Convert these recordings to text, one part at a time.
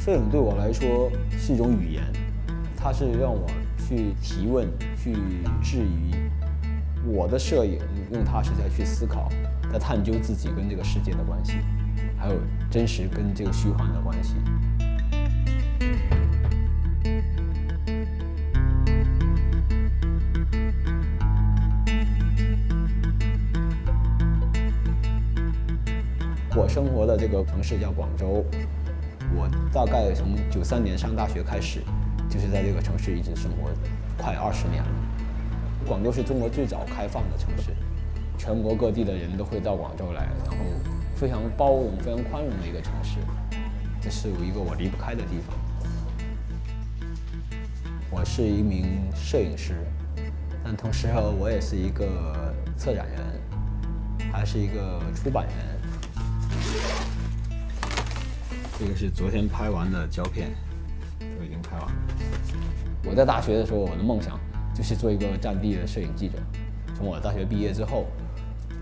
摄影对我来说是一种语言，它是让我去提问、去质疑。我的摄影用它是在去思考，在探究自己跟这个世界的关系，还有真实跟这个虚幻的关系。我生活的这个城市叫广州。我大概从93年上大学开始，就是在这个城市一直生活快20年了。广州是中国最早开放的城市，全国各地的人都会到广州来，然后非常包容、非常宽容的一个城市。这是一个我离不开的地方。我是一名摄影师，但同时我也是一个策展人，还是一个出版人。这个是昨天拍完的胶片，都已经拍完了。我在大学的时候，我的梦想就是做一个战地的摄影记者。从我大学毕业之后，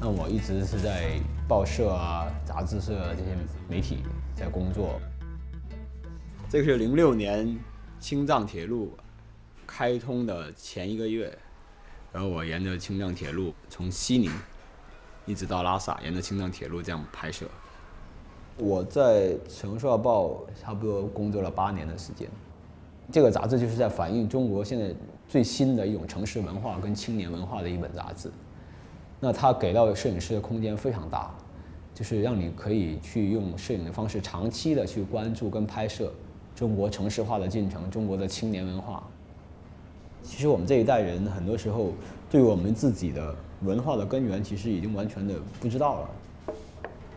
那我一直是在报社啊、杂志社这些媒体在工作。这个是06年青藏铁路开通的前1个月，然后我沿着青藏铁路从西宁一直到拉萨，沿着青藏铁路这样拍摄。我在《城市画报》差不多工作了8年的时间。这个杂志就是在反映中国现在最新的一种城市文化跟青年文化的一本杂志。那它给到摄影师的空间非常大，就是让你可以去用摄影的方式长期的去关注跟拍摄中国城市化的进程，中国的青年文化。其实我们这一代人很多时候对我们自己的文化的根源其实已经完全的不知道了。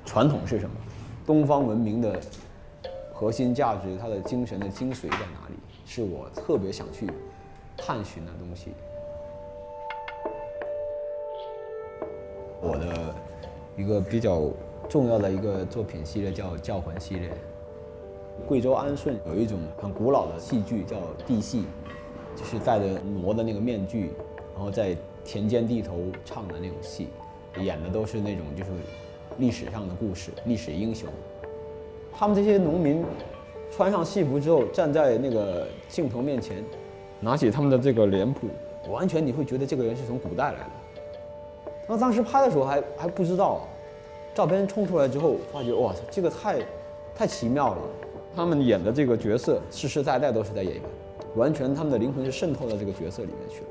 传统是什么？东方文明的核心价值，它的精神的精髓在哪里？是我特别想去探寻的东西。我的一个比较重要的一个作品系列叫《教魂》系列。贵州安顺有一种很古老的戏剧叫地戏，就是戴着魔的那个面具，然后在田间地头唱的那种戏，演的都是那种就是历史上的故事、历史英雄。他们这些农民穿上戏服之后，站在那个镜头面前，拿起他们的这个脸谱，完全你会觉得这个人是从古代来的。然后当时拍的时候还不知道，照片冲出来之后，发觉哇，这个太奇妙了。他们演的这个角色世世代代都是在演员，完全他们的灵魂是渗透到这个角色里面去了，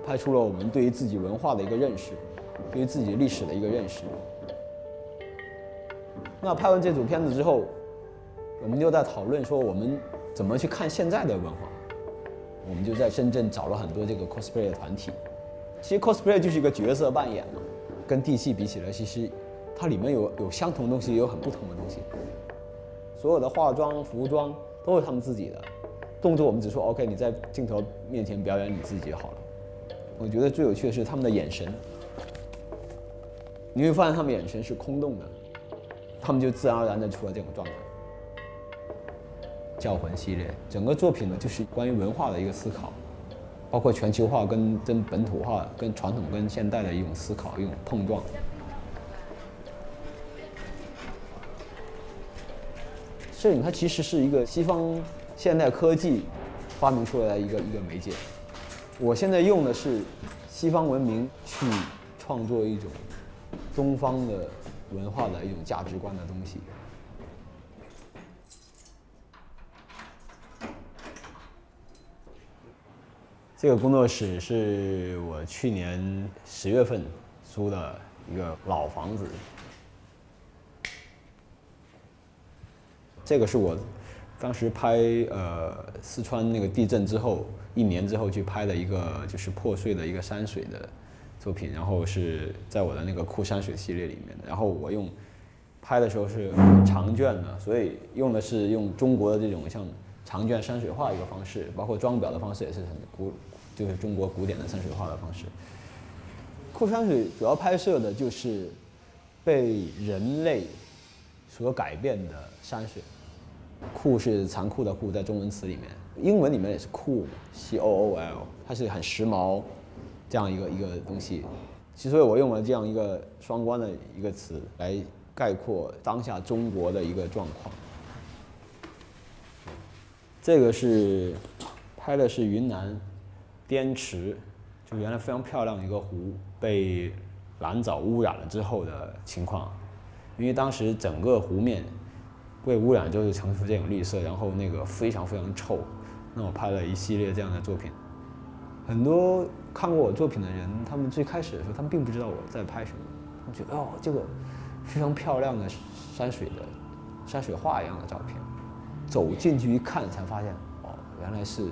拍出了我们对于自己文化的一个认识，对于自己历史的一个认识。那拍完这组片子之后，我们就在讨论说我们怎么去看现在的文化。我们就在深圳找了很多这个 cosplay 的团体。其实 cosplay 就是一个角色扮演嘛，跟地戏比起来，其实它里面有相同的东西，也有很不同的东西。所有的化妆、服装都是他们自己的，动作我们只说 OK， 你在镜头面前表演你自己就好了。我觉得最有趣的是他们的眼神，你会发现他们眼神是空洞的，他们就自然而然的出了这种状态。教魂系列整个作品呢，就是关于文化的一个思考，包括全球化跟本土化、跟传统跟现代的一种思考、一种碰撞。摄影它其实是一个西方现代科技发明出来的一个媒介。我现在用的是西方文明去创作一种东方的文化的一种价值观的东西。这个工作室是我去年10月份租的一个老房子。这个是我当时拍四川那个地震之后1年之后去拍的一个就是破碎的一个山水的作品，然后是在我的那个酷山水系列里面的。然后我拍的时候是长卷的，所以用的是用中国的这种像长卷山水画一个方式，包括装裱的方式也是就是中国古典的山水画的方式。酷山水主要拍摄的就是被人类所改变的山水。酷是残酷的酷，在中文词里面，英文里面也是酷 ，COOL， 它是很时髦这样一个东西。所以我用了这样一个双关的一个词来概括当下中国的一个状况。这个是拍的是云南滇池，就原来非常漂亮的一个湖被蓝藻污染了之后的情况。因为当时整个湖面被污染，就是呈出这种绿色，然后那个非常非常臭。那我拍了一系列这样的作品。很多看过我作品的人，他们最开始的时候，他们并不知道我在拍什么，他们觉得哦，这个非常漂亮的山水画一样的照片。走进去一看，才发现哦，原来是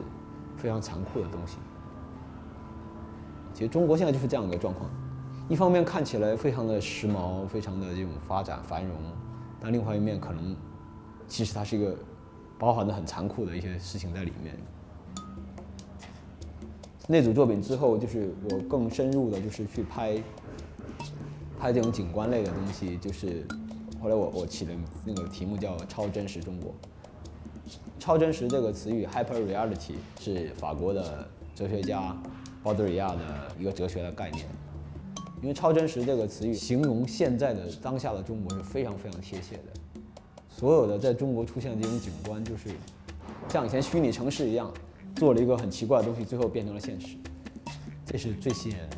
非常残酷的东西。其实中国现在就是这样一个状况，一方面看起来非常的时髦，非常的这种发展繁荣，但另外一面可能其实它是一个包含的很残酷的一些事情在里面。那组作品之后，就是我更深入的，就是去拍这种景观类的东西，就是后来我起的那个题目叫超真实中国。超真实这个词语 hyper reality 是法国的哲学家鲍德里亚的一个哲学的概念。因为超真实这个词语形容现在的当下的中国是非常非常贴切的。所有的在中国出现的这种景观，就是像以前虚拟城市一样，做了一个很奇怪的东西，最后变成了现实。这是最吸引人的，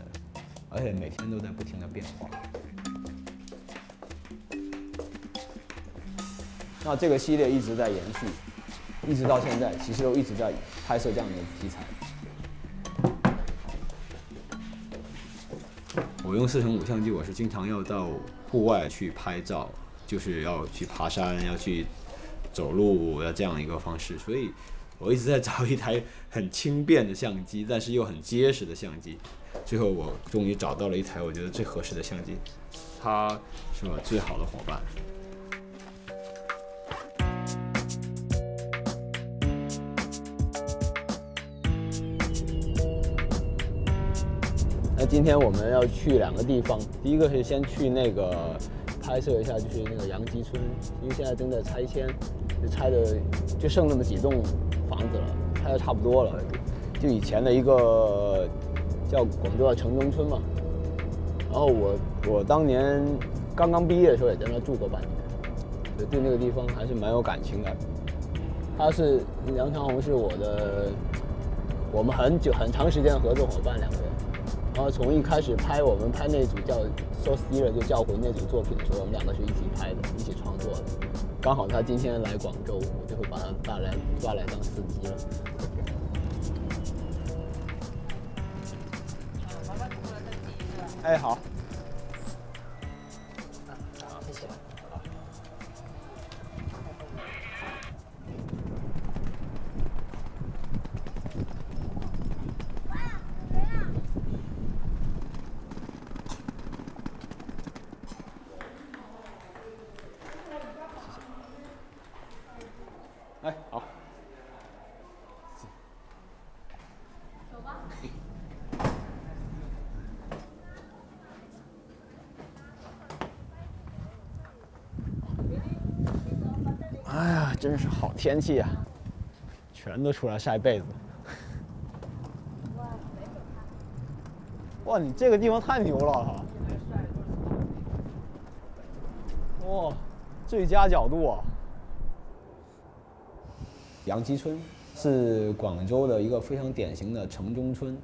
而且每天都在不停的变化。那这个系列一直在延续，一直到现在，其实都一直在拍摄这样的题材。我用4:5相机，我是经常要到户外去拍照，就是要去爬山，要去走路的这样一个方式，所以我一直在找一台很轻便的相机，但是又很结实的相机。最后我终于找到了一台我觉得最合适的相机，它是我最好的伙伴。那今天我们要去2个地方，第一个是先去那个拍摄一下，就是那个杨集村，因为现在正在拆迁，拆的就剩那么几栋房子了，拆的差不多了。就以前的一个叫广州的城中村嘛，然后我当年刚刚毕业的时候也在那住过半年，所以对那个地方还是蛮有感情的。他是梁长虹是我们很长时间的合作伙伴2个人。然后从一开始我们拍那组叫《So Stealer》就叫魂那组作品的时候，我们2个是一起拍的，一起创作的。刚好他今天来广州，我就会把他抓来当司机了。哎，好。好，谢谢。哎，好。走吧。哎呀，真是好天气啊！全都出来晒被子。哇，你这个地方太牛了哈！哇，最佳角度啊！杨集村是广州的一个非常典型的城中村，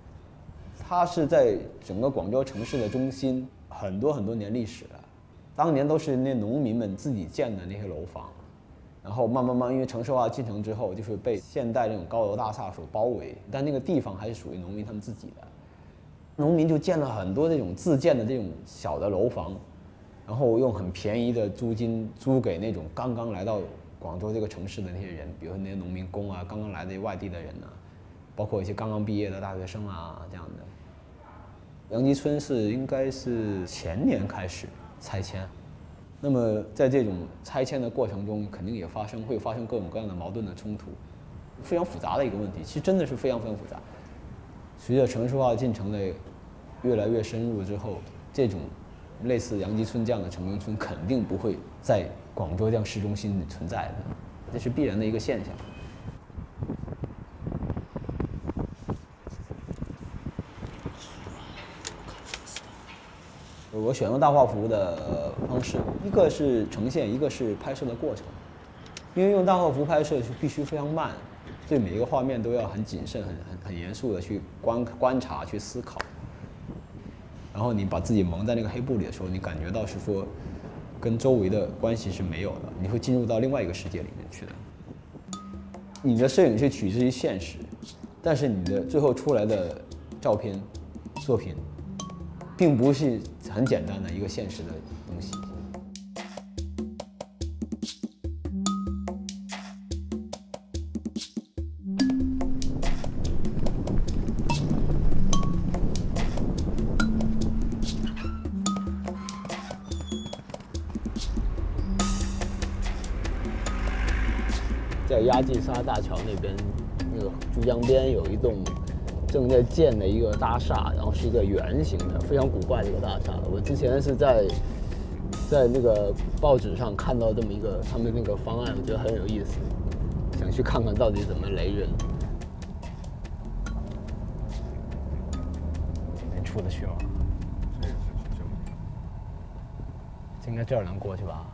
它是在整个广州城市的中心，很多年历史了。当年都是那农民们自己建的那些楼房，然后慢慢因为城市化进程之后，就是被现代这种高楼大厦所包围，但那个地方还是属于农民他们自己的。农民就建了很多这种自建的这种小的楼房，然后用很便宜的租金租给那种刚刚来到广州这个城市的那些人，比如说那些农民工啊，刚刚来的外地的人啊，包括一些刚刚毕业的大学生啊这样的。杨集村应该是前年开始拆迁，那么在这种拆迁的过程中，肯定也会发生各种各样的矛盾的冲突，非常复杂的一个问题。其实真的是非常复杂。随着城市化进程的越来越深入之后，这种类似杨集村这样的城中村肯定不会在广州这样市中心里存在的，这是必然的一个现象。我选用大画幅的方式，一个是呈现，一个是拍摄的过程。因为用大画幅拍摄是必须非常慢，对每一个画面都要很谨慎、很严肃的去观察、去思考。然后你把自己蒙在那个黑布里的时候，你感觉到是说跟周围的关系是没有的，你会进入到另外一个世界里面去的。你的摄影是取之于现实，但是你的最后出来的照片作品，并不是很简单的一个现实的东西。在鸭记沙大桥那边，那个珠江边有一栋正在建的一个大厦，然后是一个圆形的，非常古怪的一个大厦。我之前是在那个报纸上看到这么一个他们那个方案，我觉得很有意思，想去看看到底怎么雷人。能出得去吗？应该这儿能过去吧？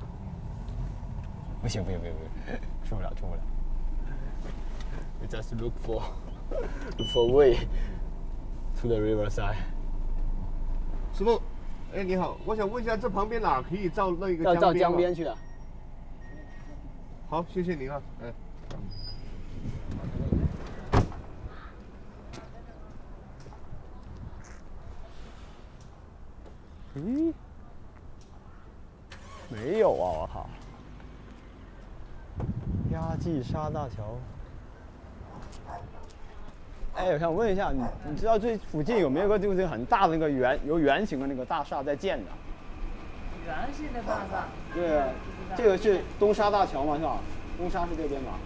不行，出不了。We just look for way to the riverside。师傅，哎，你好，我想问一下，这旁边哪可以照那个江边？到江边去啊。好，谢谢您啊，哎。咦？没有啊！我靠。鸭记沙大桥。哎，我想问一下，你知道这附近有没有个就是很大的那个圆形的那个大厦在建的？圆形的大厦。对啊，这个是东沙大桥嘛，是吧？东沙是这边吧？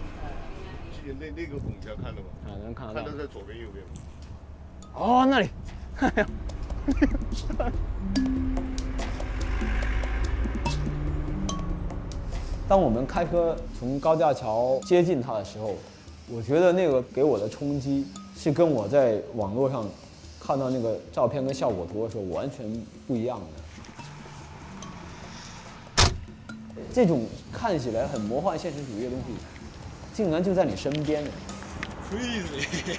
那个拱桥看到吗？啊，能看得到。看到在左边右边吗？哦，那里。哎呀。当我们开车从高架桥接近它的时候，我觉得那个给我的冲击是跟我在网络上看到那个照片跟效果图的时候完全不一样的。这种看起来很魔幻现实主义的东西，竟然就在你身边。Crazy。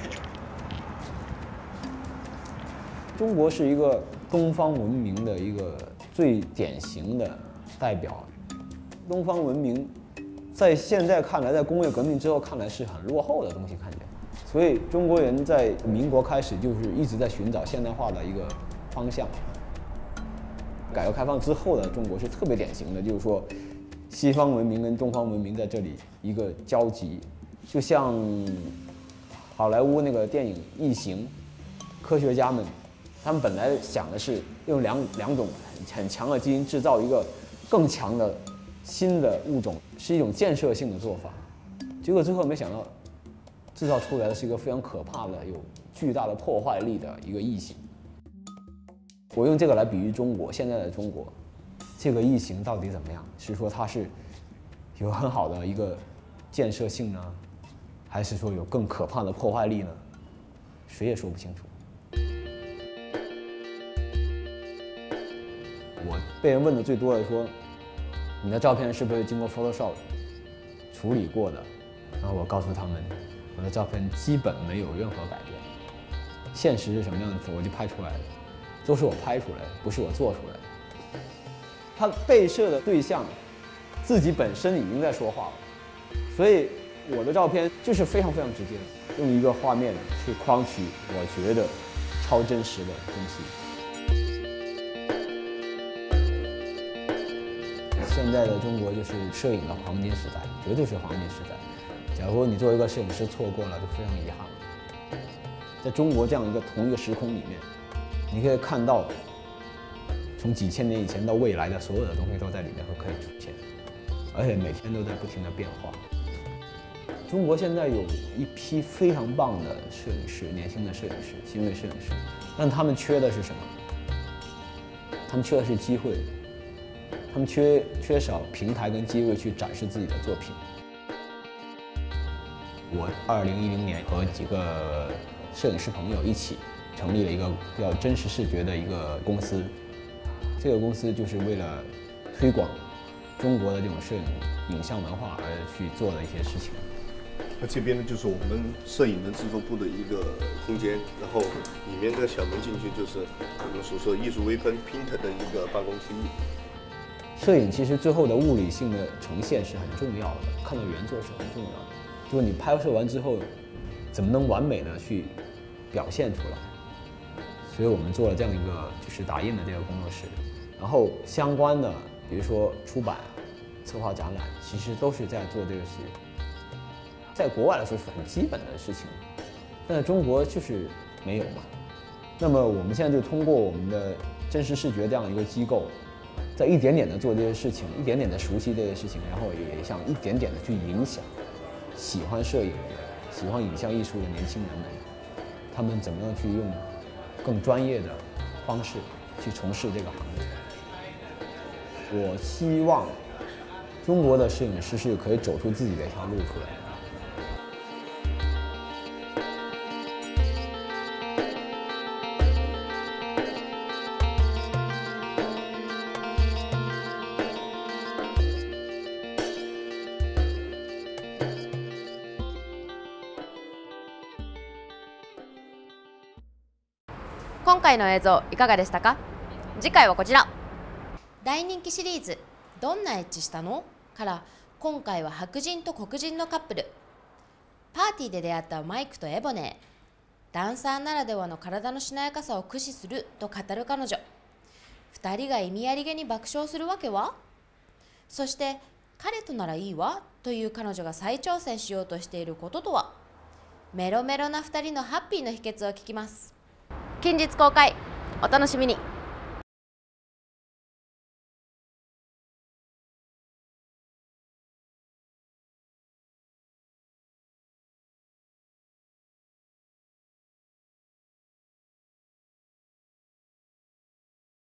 中国是一个东方文明的一个最典型的代表。东方文明在现在看来，在工业革命之后看来是很落后的东西，看起来。所以中国人在民国开始就是一直在寻找现代化的一个方向。改革开放之后的中国是特别典型的，就是说西方文明跟东方文明在这里一个交集，就像好莱坞那个电影《异形》，科学家们他们本来想的是用两种很强的基因制造一个更强的新的物种，是一种建设性的做法，结果最后没想到制造出来的是一个非常可怕的、有巨大的破坏力的一个异形。我用这个来比喻中国，现在的中国，这个异形到底怎么样？是说它是有很好的一个建设性呢，还是说有更可怕的破坏力呢？谁也说不清楚。我被人问的最多的说，你的照片是不是经过 Photoshop 处理过的？然后我告诉他们，我的照片基本没有任何改变，现实是什么样子我就拍出来了，都是我拍出来的，不是我做出来的。他被摄的对象自己本身已经在说话了，所以我的照片就是非常非常直接的，用一个画面去框取我觉得超真实的东西。现在的中国就是摄影的黄金时代，绝对是黄金时代。假如你作为一个摄影师错过了，就非常遗憾了。在中国这样一个同一个时空里面，你可以看到从几千年以前到未来的所有的东西都在里面会可以出现，而且每天都在不停的变化。中国现在有一批非常棒的摄影师，年轻的摄影师、新锐摄影师，但他们缺的是什么？他们缺的是机会，他们缺少平台跟机会去展示自己的作品。我2010年和几个摄影师朋友一起成立了一个叫真实视觉的一个公司，这个公司就是为了推广中国的这种摄影像文化而去做的一些事情。那这边呢，就是我们摄影的制作部的一个空间，然后里面这个小门进去就是我们所说艺术微喷 Painter 的一个办公区域。摄影其实最后的物理性的呈现是很重要的，看到原作是很重要的。就是你拍摄完之后，怎么能完美的去表现出来？所以我们做了这样一个就是打印的这个工作室，然后相关的比如说出版、策划展览，其实都是在做这个事。在国外来说是很基本的事情，但在中国就是没有嘛。那么我们现在就通过我们的真实视觉这样一个机构，在一点点的做这些事情，一点点的熟悉这些事情，然后也想一点点的去影响喜欢摄影的、喜欢影像艺术的年轻人们，他们怎么样去用更专业的方式去从事这个行业。我希望中国的摄影师是可以走出自己的一条路出来的。今回の映像いかがでしたか？次回はこちら。大人気シリーズ「どんなエッチしたの？」から今回は白人と黒人のカップル。パーティーで出会ったマイクとエボネー。ダンサーならではの体のしなやかさを駆使すると語る彼女。2人が意味ありげに爆笑するわけは？そして彼とならいいわという彼女が再挑戦しようとしていることとは？メロメロな2人のハッピーの秘訣を聞きます。近日公開、お楽しみに。